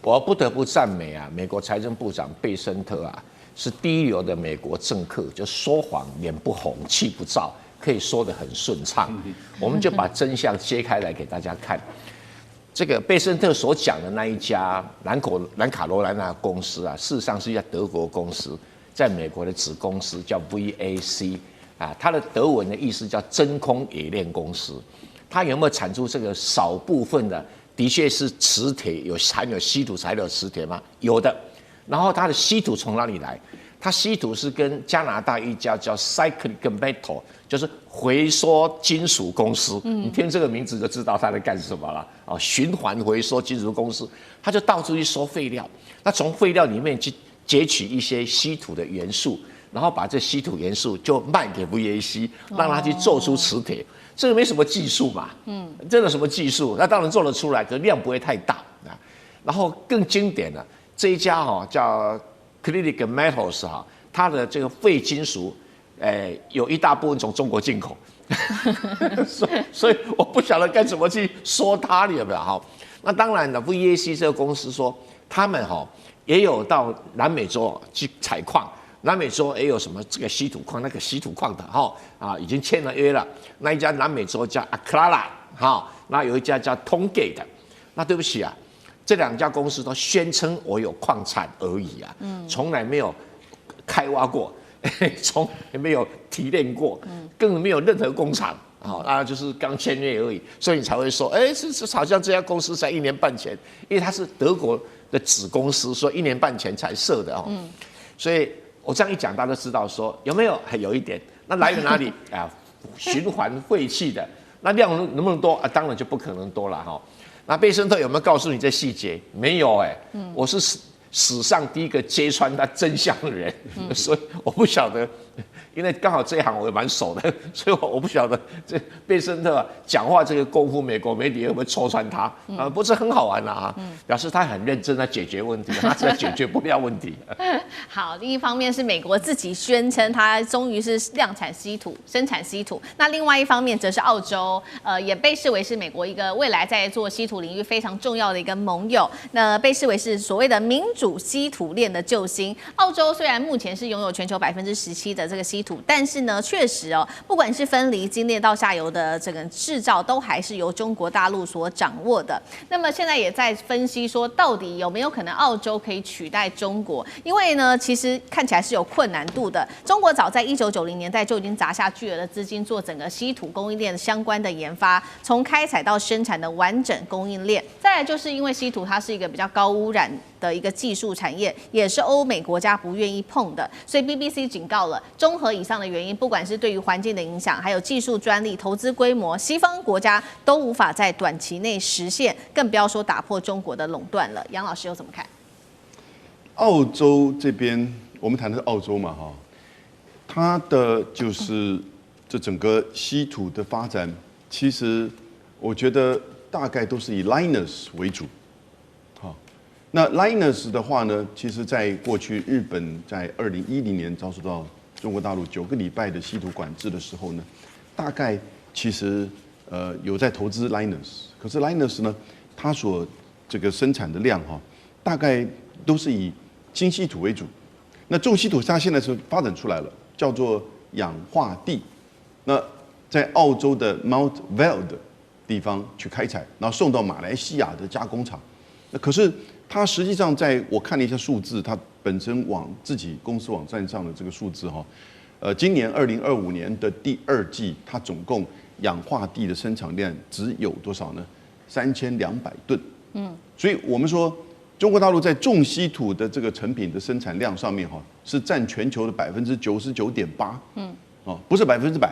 Speaker 7: 我不得不赞美啊，美国财政部长贝森特啊，是第一流的美国政客，就说谎脸不红气不燥，可以说得很顺畅。我们就把真相揭开来给大家看。这个贝森特所讲的那一家南卡罗来纳公司啊，事实上是一家德国公司，在美国的子公司叫 VAC 啊，它的德文的意思叫真空冶炼公司。它有没有产出这个少部分的确是磁铁含有稀土材料的磁铁吗？有的。然后它的稀土从哪里来？它稀土是跟加拿大一家叫 Cyclic Metal， 就是回收金属公司。你听这个名字就知道它在干什么了。哦，循环回收金属公司，它就到处去收废料，那从废料里面去截取一些稀土的元素，然后把这稀土元素就卖给 VAC， 让它去做出磁铁。这个没什么技术嘛，真的什么技术？那当然做得出来，可量不会太大啊。然后更经典的这一家叫 Cyclic Metals 它的这个废金属，有一大部分从中国进口，所以我不晓得该怎么去说它，有没有？那当然了 ，VAC 这个公司说他们也有到南美洲去采矿。南美洲也有什么这个稀土矿，那个稀土矿的已经签了约了。那一家南美洲叫阿克拉拉，那有一家叫通给的。那对不起啊，这两家公司都宣称我有矿产而已啊，从来没有开挖过，从来没有提炼过，更没有任何工厂就是刚签约而已。所以你才会说，是好像这家公司才1年半前，因为它是德国的子公司，所以1年半前才设的所以。我这样一讲，大家都知道说有没有？有一点。那来源哪里啊？循环废弃的，那量能不能多啊？当然就不可能多了那贝森特有没有告诉你这细节？没有我是史上第一个揭穿他真相的人，所以我不晓得，因为刚好这一行我也蛮熟的，所以我不晓得这贝森特讲话这个功夫，美国媒体会不会戳穿他不是很好玩表示他很认真在解决问题，他实在解决不了问题。
Speaker 2: 好，另一方面是美国自己宣称它终于是量产稀土、生产稀土，那另外一方面则是澳洲，也被视为是美国一个未来在做稀土领域非常重要的一个盟友，那被视为是所谓的民主稀土链的救星。澳洲虽然目前是拥有全球17%的这个稀土，但是呢，确实不管是分离精炼到下游的这个制造，都还是由中国大陆所掌握的。那么现在也在分析说，到底有没有可能澳洲可以取代中国？因为呢，其实看起来是有困难度的。中国早在1990年代就已经砸下巨额的资金做整个稀土供应链相关的研发，从开采到生产的完整供应链。再来就是因为稀土它是一个比较高污染的一个技术产业，也是欧美国家不愿意碰的，所以 BBC 警告了，综合以上的原因，不管是对于环境的影响，还有技术专利、投资规模，西方国家都无法在短期内实现，更不要说打破中国的垄断了。杨老师又怎么看？
Speaker 8: 澳洲这边，我们谈的是澳洲嘛，它的就是这整个稀土的发展，其实我觉得大概都是以 Lynas 为主。那 Lynas 的话呢，其实在过去日本在2010年遭受到中国大陆9个礼拜的稀土管制的时候呢，大概其实有在投资 Lynas， 可是 Lynas 呢，它所这个生产的量大概都是以轻稀土为主。那重稀土它现在是发展出来了，叫做氧化锑。那在澳洲的 Mount Veld 的地方去开采，然后送到马来西亚的加工厂。那可是它实际上在我看了一下数字，它本身自己公司网站上的这个数字今年2025年的第2季，它总共氧化锑的生产量只有多少呢？3200吨。所以我们说中国大陆在重稀土的这个成品的生产量上面是占全球的99.8%。不是100%，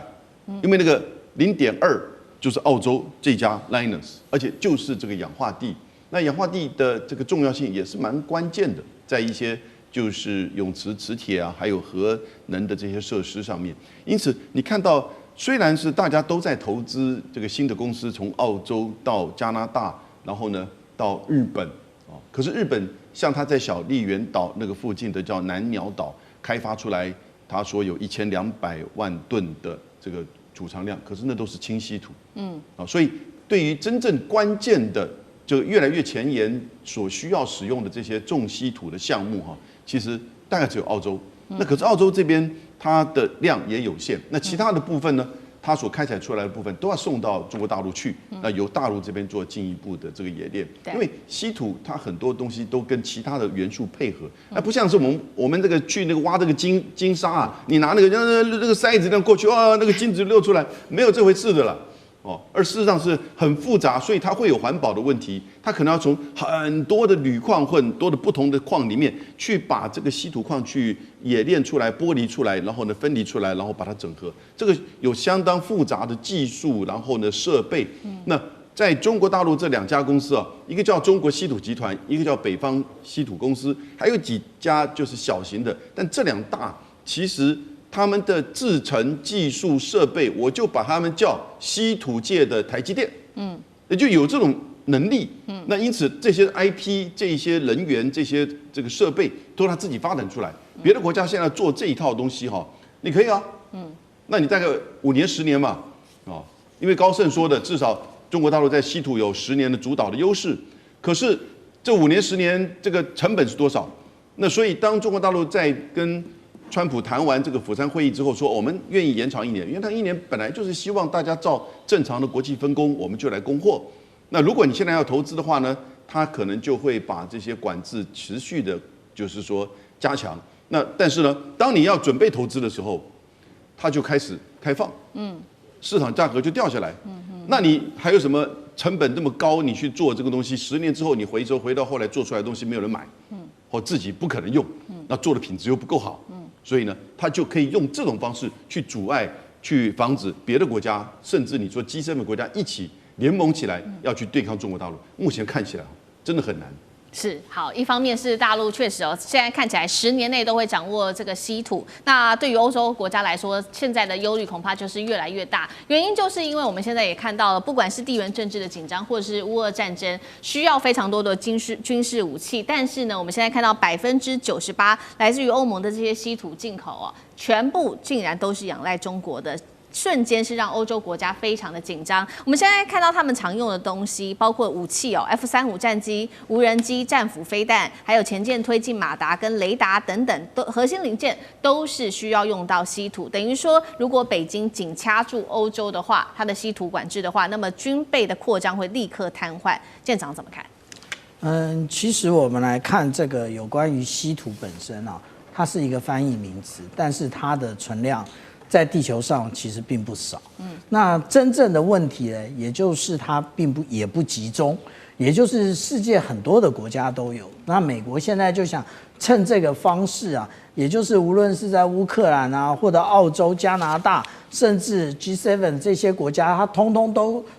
Speaker 8: 因为那个0.2就是澳洲这家 Lynas， 而且就是这个氧化锑。那氧化锑的这个重要性也是蛮关键的，在一些就是永磁磁铁还有核能的这些设施上面。因此你看到，虽然是大家都在投资这个新的公司，从澳洲到加拿大，然后呢到日本，可是日本像他在小笠原岛那个附近的叫南鸟岛开发出来，他说有1200万吨的这个储藏量，可是那都是轻稀土。所以对于真正关键的，就越来越前沿所需要使用的这些重稀土的项目其实大概只有澳洲。那可是澳洲这边它的量也有限，那其他的部分呢，它所开采出来的部分都要送到中国大陆去，那由大陆这边做进一步的这个冶炼。因为稀土它很多东西都跟其他的元素配合，不像是我们这个去那个挖这个金沙啊，你拿那个筛子这样过去，那个金子就溜出来，没有这回事的了。而事实上是很复杂，所以它会有环保的问题。它可能要从很多的铝矿或很多的不同的矿里面去把这个稀土矿去冶炼出来、剥离出来，然后呢分离出来，然后把它整合。这个有相当复杂的技术，然后呢设备。那在中国大陆这2家公司一个叫中国稀土集团，一个叫北方稀土公司，还有几家就是小型的，但这2大其实他们的制程技术设备，我就把他们叫稀土界的台积电，也就有这种能力，那因此这些 IP、这些人员、这个设备都是他自己发展出来。别的国家现在做这一套东西你可以那你大概5年10年嘛，因为高盛说的，至少中国大陆在稀土有10年的主导的优势。可是这5年10年这个成本是多少？那所以当中国大陆在跟川普谈完这个釜山会议之后，说我们愿意延长1年，因为他1年本来就是希望大家照正常的国际分工，我们就来供货。那如果你现在要投资的话呢，他可能就会把这些管制持续的，就是说加强。那但是呢，当你要准备投资的时候，他就开始开放，市场价格就掉下来。那你还有什么成本这么高？你去做这个东西，10年之后你回到后来做出来的东西没有人买，或自己不可能用，那做的品质又不够好。所以呢，他就可以用这种方式去阻碍、去防止别的国家，甚至你说G7的国家一起联盟起来要去对抗中国大陆。目前看起来真的很难。
Speaker 2: 是好，一方面是大陆确实现在看起来10年内都会掌握这个稀土。那对于欧洲国家来说，现在的忧虑恐怕就是越来越大。原因就是因为我们现在也看到了，不管是地缘政治的紧张，或者是乌俄战争，需要非常多的军事武器。但是呢，我们现在看到98%来自于欧盟的这些稀土进口全部竟然都是仰赖中国的。瞬间是让欧洲国家非常的紧张。我们现在看到他们常用的东西，包括武器F-35战机、无人机、战斧飞弹，还有前舰推进马达跟雷达等等，核心零件都是需要用到稀土。等于说，如果北京紧掐住欧洲的话，它的稀土管制的话，那么军备的扩张会立刻瘫痪。舰长怎么看？
Speaker 9: 其实我们来看这个有关于稀土本身它是一个翻译名词，但是它的存量在地球上其实并不少。那真正的问题呢，也就是它也不集中，也就是世界很多的国家都有。那美国现在就想趁这个方式也就是无论是在乌克兰或者澳洲、加拿大，甚至 G7 这些国家，它通通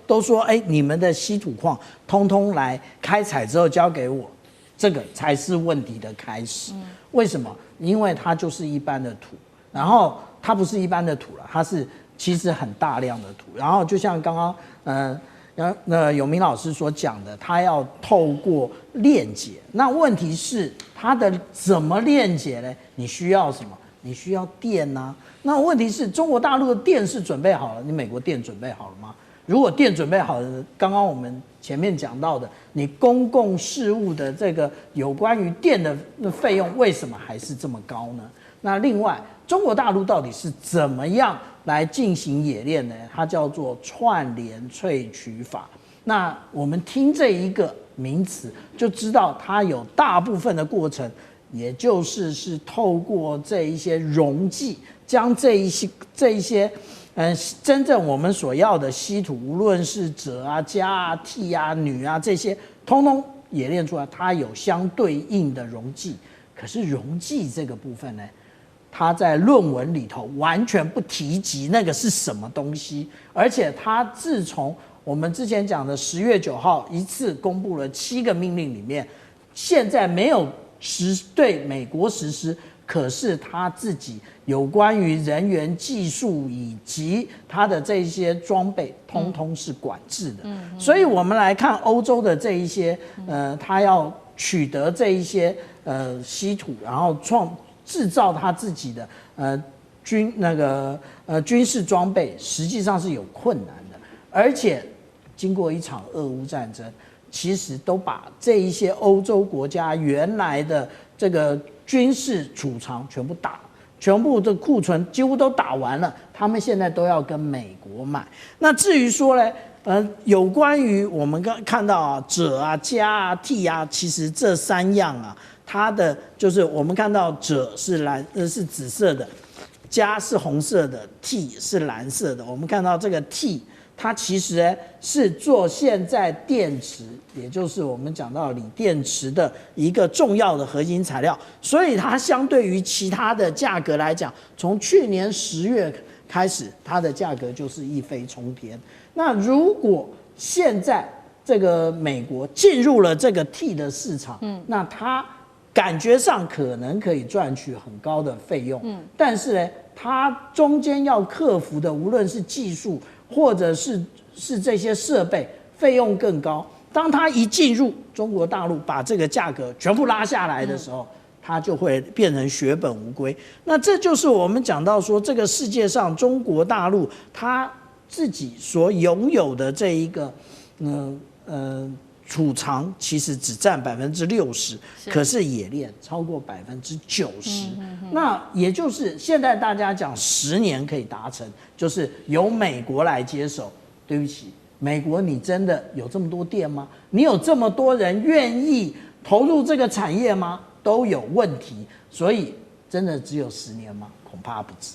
Speaker 9: 都说，你们的稀土矿通通来开采之后交给我，这个才是问题的开始。为什么？因为它就是一般的土，然后它不是一般的土了，它是其实很大量的土。然后就像刚刚永明老师所讲的，它要透过链接。那问题是它的怎么链接呢？你需要什么？你需要电啊。那问题是中国大陆的电是准备好了，你美国电准备好了吗？如果电准备好了，刚刚我们前面讲到的，你公共事务的这个有关于电的费用，为什么还是这么高呢？那另外，中国大陆到底是怎么样来进行冶炼呢？它叫做串联萃取法。那我们听这一个名词，就知道它有大部分的过程，也就是透过这一些溶剂，将这一些真正我们所要的稀土，无论是锗镓锑铝这些，通通冶炼出来，它有相对应的溶剂。可是溶剂这个部分呢，他在论文里头完全不提及那个是什么东西，而且他自从我们之前讲的10月9号一次公布了7个命令里面，现在没有对美国实施，可是他自己有关于人员技术以及他的这些装备，通通是管制的。所以我们来看欧洲的这一些，他要取得这一些稀土，然后制造他自己的军事装备，实际上是有困难的。而且经过一场俄乌战争，其实都把这一些欧洲国家原来的这个军事储藏全部的库存几乎都打完了，他们现在都要跟美国买。那至于说呢，有关于我们刚看到啊，锗啊、镓啊、锑啊，其实这3样啊，它的就是我们看到锗是紫色的，镓是红色的，锑是蓝色的。我们看到这个锑，它其实是做现在电池，也就是我们讲到锂电池的一个重要的核心材料，所以它相对于其他的价格来讲，从去年10月开始，它的价格就是一飞冲天。那如果现在这个美国进入了这个锑的市场，那它感觉上可能可以赚取很高的费用，但是呢，它中间要克服的，无论是技术或者是这些设备，费用更高。当它一进入中国大陆，把这个价格全部拉下来的时候，它就会变成血本无归。那这就是我们讲到说，这个世界上中国大陆它自己所拥有的这一个储藏其实只占60%，可是冶炼超过90%。那也就是现在大家讲10年可以达成，就是由美国来接手。对不起，美国你真的有这么多电吗？你有这么多人愿意投入这个产业吗？都有问题，所以真的只有10年吗？恐怕不止。